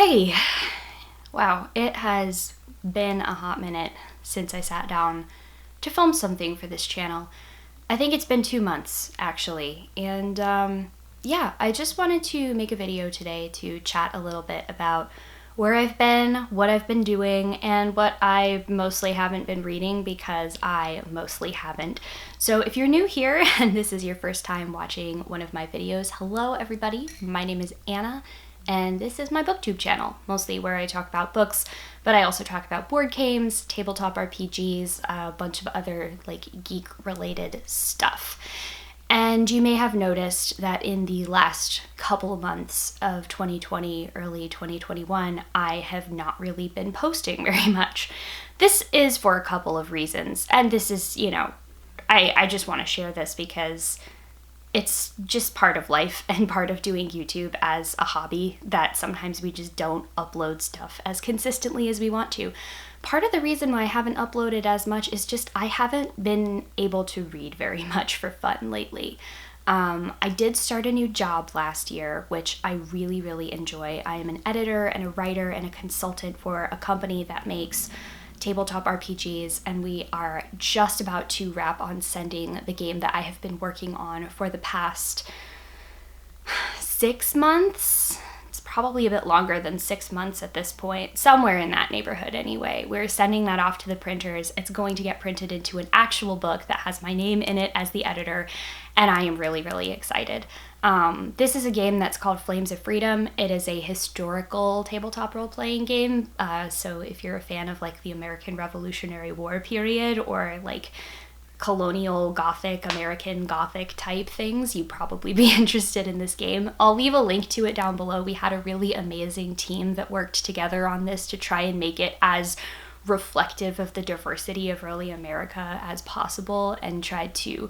Hey, wow, it has been a hot minute since I sat down to film something for this channel. I think it's been 2 months, actually, and yeah, I just wanted to make a video today to chat a little bit about where I've been, what I've been doing, and what I mostly haven't been reading because I mostly haven't. So if you're new here and this is your first time watching one of my videos, hello everybody, my name is Anna, and this is my booktube channel, mostly where I talk about books, but I also talk about board games, tabletop RPGs, a bunch of other like geek-related stuff. And you may have noticed that in the last couple months of 2020, early 2021, I have not really been posting very much. This is for a couple of reasons, and this is, I just want to share this because it's just part of life and part of doing YouTube as a hobby that sometimes we just don't upload stuff as consistently as we want to. Part of the reason why I haven't uploaded as much is just I haven't been able to read very much for fun lately. I did start a new job last year, which I really, really enjoy. I am an editor and a writer and a consultant for a company that makes tabletop RPGs, and we are just about to wrap on sending the game that I have been working on for the past 6 months. It's probably a bit longer than 6 months at this point, somewhere in that neighborhood anyway. We're sending that off to the printers. It's going to get printed into an actual book that has my name in it as the editor, and I am really, really excited. This is a game that's called Flames of Freedom. It is a historical tabletop role-playing game, so if you're a fan of like the American Revolutionary War period or like colonial Gothic, American Gothic type things, you'd probably be interested in this game. I'll leave a link to it down below. We had a really amazing team that worked together on this to try and make it as reflective of the diversity of early America as possible, and tried to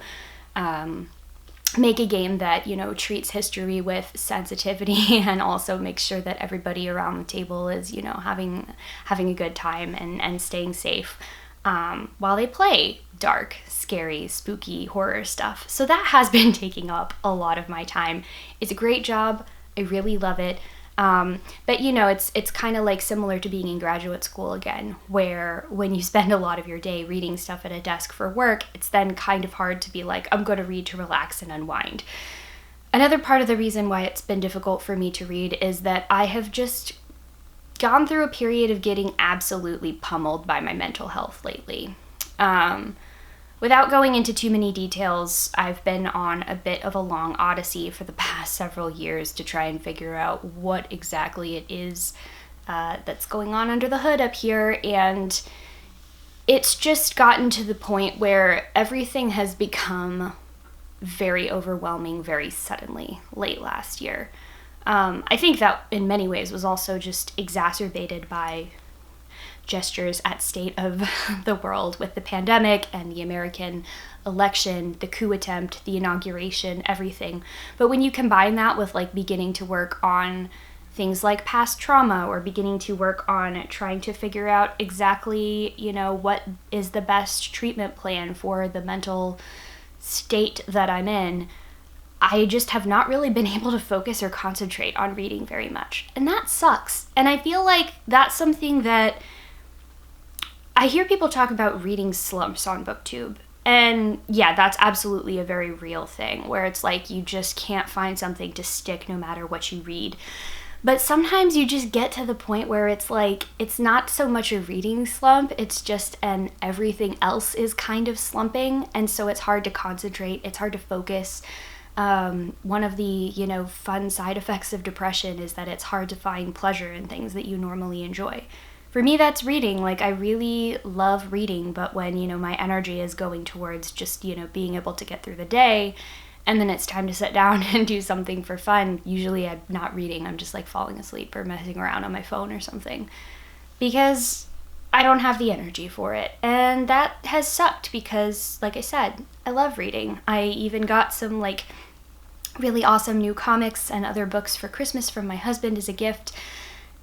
make a game that, treats history with sensitivity and also makes sure that everybody around the table is, having a good time and staying safe while they play dark, scary, spooky horror stuff. So that has been taking up a lot of my time. It's a great job. I really love it. But it's kind of like similar to being in graduate school again, where when you spend a lot of your day reading stuff at a desk for work, it's then kind of hard to be like, I'm going to read to relax and unwind. Another part of the reason why it's been difficult for me to read is that I have just gone through a period of getting absolutely pummeled by my mental health lately. Without going into too many details, I've been on a bit of a long odyssey for the past several years to try and figure out what exactly it is that's going on under the hood up here, and it's just gotten to the point where everything has become very overwhelming very suddenly late last year. I think that in many ways was also just exacerbated by gestures at state of the world with the pandemic and the American election, the coup attempt, the inauguration, everything. But when you combine that with like beginning to work on things like past trauma, or beginning to work on trying to figure out exactly, what is the best treatment plan for the mental state that I'm in, I just have not really been able to focus or concentrate on reading very much. And that sucks. And I feel like that's something that I hear people talk about reading slumps on BookTube. And yeah, that's absolutely a very real thing, where it's like you just can't find something to stick no matter what you read. But sometimes you just get to the point where it's like, it's not so much a reading slump, it's just an everything else is kind of slumping. And so it's hard to concentrate, it's hard to focus. One of the, fun side effects of depression is that it's hard to find pleasure in things that you normally enjoy. For me, that's reading. Like, I really love reading, but when, my energy is going towards just, being able to get through the day, and then it's time to sit down and do something for fun, usually I'm not reading, I'm just like falling asleep or messing around on my phone or something, because I don't have the energy for it. And that has sucked because, like I said, I love reading. I even got some like really awesome new comics and other books for Christmas from my husband as a gift.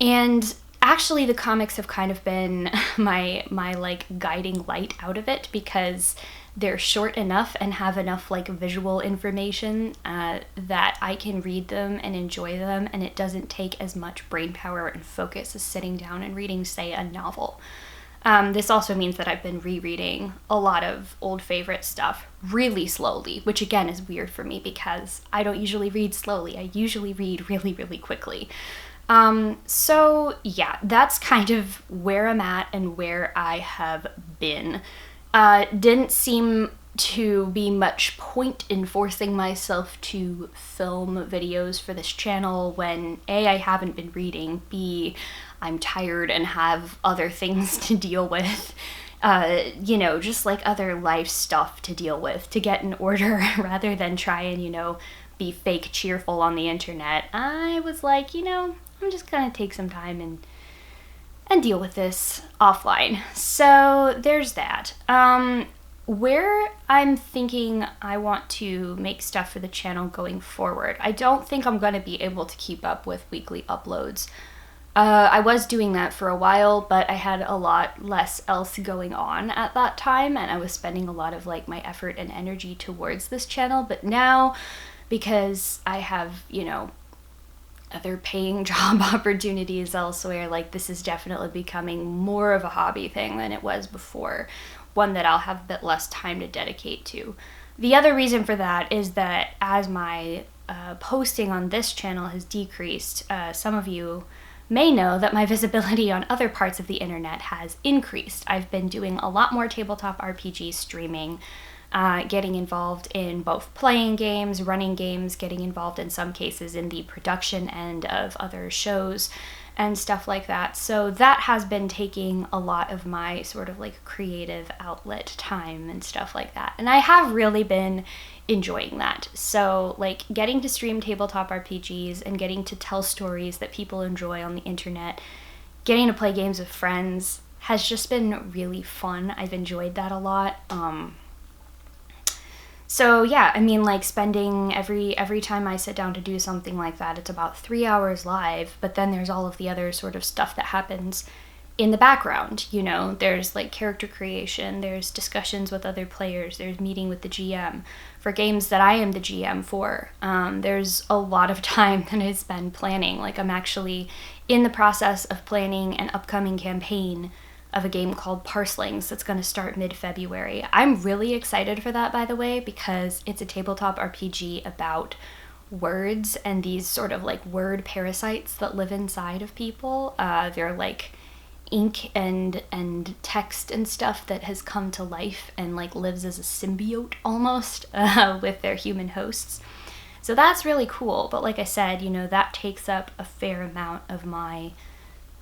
And actually the comics have kind of been my like guiding light out of it, because they're short enough and have enough like visual information that I can read them and enjoy them, and it doesn't take as much brain power and focus as sitting down and reading, say, a novel. This also means that I've been rereading a lot of old favorite stuff really slowly, which again is weird for me because I don't usually read slowly. I usually read really, really quickly. So yeah, that's kind of where I'm at and where I have been. Didn't seem to be much point in forcing myself to film videos for this channel when A, I haven't been reading, B, I'm tired and have other things to deal with, you know, just like other life stuff to deal with, to get in order rather than try and, you know, be fake cheerful on the internet. I was like, you know, I'm just gonna take some time and deal with this offline. So there's that. Where I'm thinking I want to make stuff for the channel going forward, I don't think I'm going to be able to keep up with weekly uploads. I was doing that for a while, but I had a lot less else going on at that time, and I was spending a lot of like my effort and energy towards this channel. But now, because I have, you know, other paying job opportunities elsewhere, like this is definitely becoming more of a hobby thing than it was before, one that I'll have a bit less time to dedicate to. The other reason for that is that as my posting on this channel has decreased, some of you may know that my visibility on other parts of the internet has increased. I've been doing a lot more tabletop RPG streaming, getting involved in both playing games, running games, getting involved in some cases in the production end of other shows and stuff like that. So that has been taking a lot of my sort of like creative outlet time and stuff like that. And I have really been enjoying that. So like getting to stream tabletop RPGs and getting to tell stories that people enjoy on the internet, getting to play games with friends has just been really fun. I've enjoyed that a lot. So yeah, I mean, like spending every time I sit down to do something like that, it's about 3 hours live, but then there's all of the other sort of stuff that happens in the background, you know, there's like character creation, there's discussions with other players, there's meeting with the GM for games that I am the GM for. There's a lot of time that I spend planning. Like I'm actually in the process of planning an upcoming campaign of a game called Parslings that's going to start mid-February. I'm really excited for that, by the way, because it's a tabletop RPG about words and these sort of like word parasites that live inside of people. They're like ink and text and stuff that has come to life and like lives as a symbiote almost with their human hosts. So that's really cool. But like I said, you know, that takes up a fair amount of my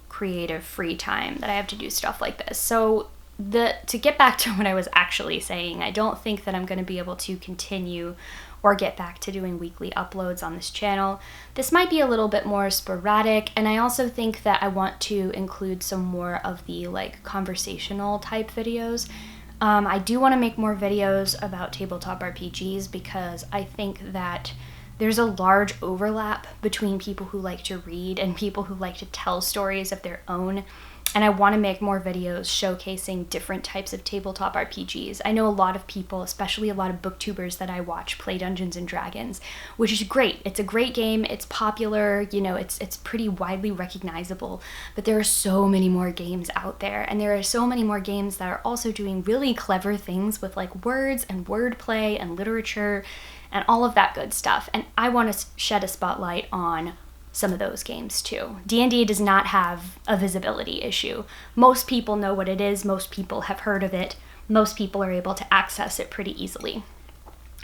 creative free time that I have to do stuff like this. So to get back to what I was actually saying, I don't think that I'm going to be able to continue or get back to doing weekly uploads on this channel. This might be a little bit more sporadic, and I also think that I want to include some more of the like conversational type videos. I do want to make more videos about tabletop RPGs because I think that there's a large overlap between people who like to read and people who like to tell stories of their own. And I want to make more videos showcasing different types of tabletop RPGs. I know a lot of people, especially a lot of booktubers that I watch, play Dungeons and Dragons, which is great. It's a great game. It's popular. You know, it's pretty widely recognizable. But there are so many more games out there, and there are so many more games that are also doing really clever things with like words and wordplay and literature and all of that good stuff. And I want to shed a spotlight on some of those games too. D&D does not have a visibility issue. Most people know what it is. Most people have heard of it. Most people are able to access it pretty easily.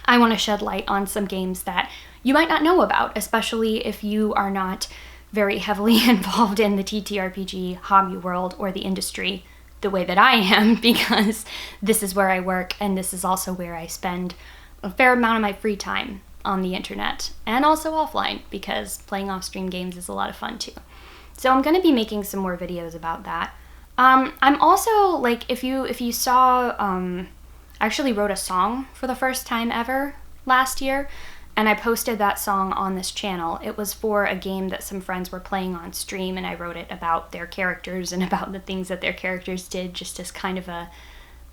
I want to shed light on some games that you might not know about, especially if you are not very heavily involved in the TTRPG hobby world or the industry the way that I am, because this is where I work and this is also where I spend a fair amount of my free time on the internet and also offline, because playing off-stream games is a lot of fun too. So I'm going to be making some more videos about that. I'm also like, if you saw, I actually wrote a song for the first time ever last year, and I posted that song on this channel. It was for a game that some friends were playing on stream, and I wrote it about their characters and about the things that their characters did, just as kind of a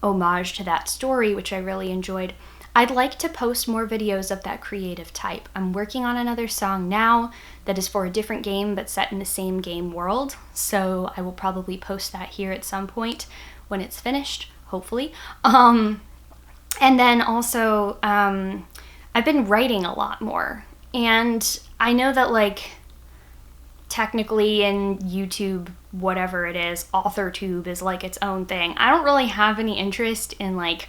homage to that story, which I really enjoyed. I'd like to post more videos of that creative type. I'm working on another song now that is for a different game but set in the same game world, so I will probably post that here at some point when it's finished, hopefully. And then also, I've been writing a lot more, and I know that, like, technically in YouTube, whatever it is, AuthorTube is like its own thing. I don't really have any interest in, like,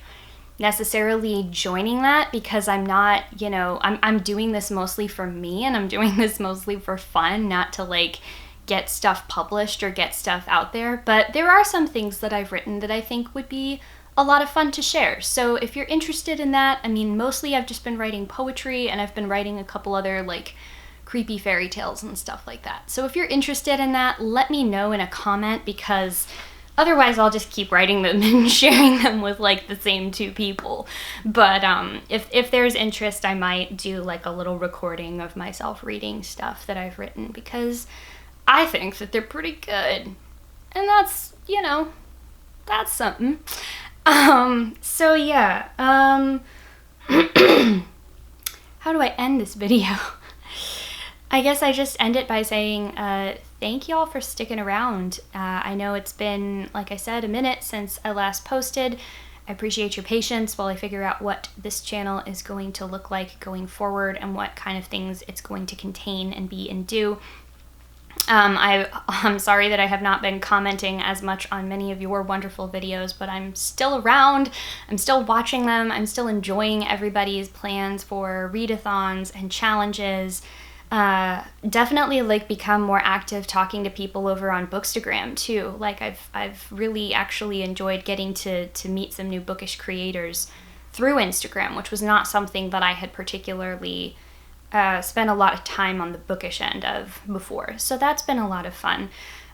necessarily joining that, because I'm not, you know, I'm doing this mostly for me, and I'm doing this mostly for fun, not to, like, get stuff published or get stuff out there. But there are some things that I've written that I think would be a lot of fun to share. So if you're interested in that, I mean, mostly I've just been writing poetry, and I've been writing a couple other, like, creepy fairy tales and stuff like that. So if you're interested in that, let me know in a comment, because otherwise I'll just keep writing them and sharing them with, like, the same two people. But if there's interest, I might do, like, a little recording of myself reading stuff that I've written, because I think that they're pretty good. And that's, you know, that's something. So yeah, how do I end this video? I guess I just end it by saying thank you all for sticking around. I know it's been, like I said, a minute since I last posted. I appreciate your patience while I figure out what this channel is going to look like going forward, and what kind of things it's going to contain and be and do. I'm sorry that I have not been commenting as much on many of your wonderful videos, but I'm still around, I'm still watching them, I'm still enjoying everybody's plans for readathons and challenges. Definitely, like, become more active talking to people over on Bookstagram too. Like, I've really actually enjoyed getting to meet some new bookish creators through Instagram, which was not something that I had particularly spent a lot of time on the bookish end of before. So that's been a lot of fun.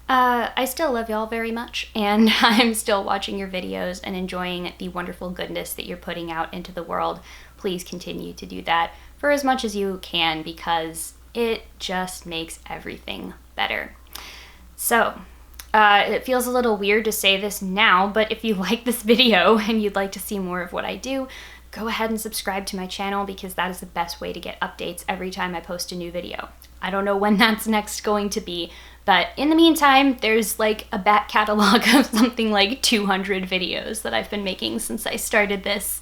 I still love y'all very much, and I'm still watching your videos and enjoying the wonderful goodness that you're putting out into the world. Please continue to do that for as much as you can, because it just makes everything better. So, it feels a little weird to say this now, but if you like this video and you'd like to see more of what I do, go ahead and subscribe to my channel, because that is the best way to get updates every time I post a new video. I don't know when that's next going to be, but in the meantime, there's, like, a back catalog of something like 200 videos that I've been making since I started this.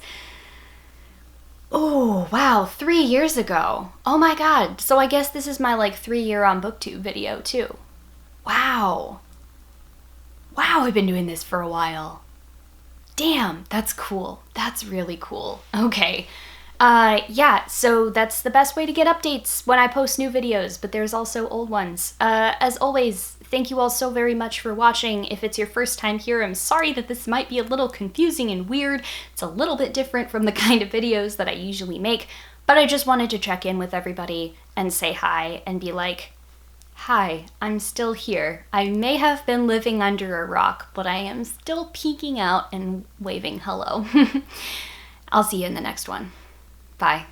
Oh, wow, 3 years ago. Oh my god. So I guess this is my, like, 3-year on BookTube video too. Wow. Wow, I've been doing this for a while. Damn, that's cool. That's really cool. Okay. Yeah, so that's the best way to get updates when I post new videos, but there's also old ones. As always, thank you all so very much for watching. If it's your first time here, I'm sorry that this might be a little confusing and weird. It's a little bit different from the kind of videos that I usually make, but I just wanted to check in with everybody and say hi and be like, hi, I'm still here. I may have been living under a rock, but I am still peeking out and waving hello. I'll see you in the next one. Bye.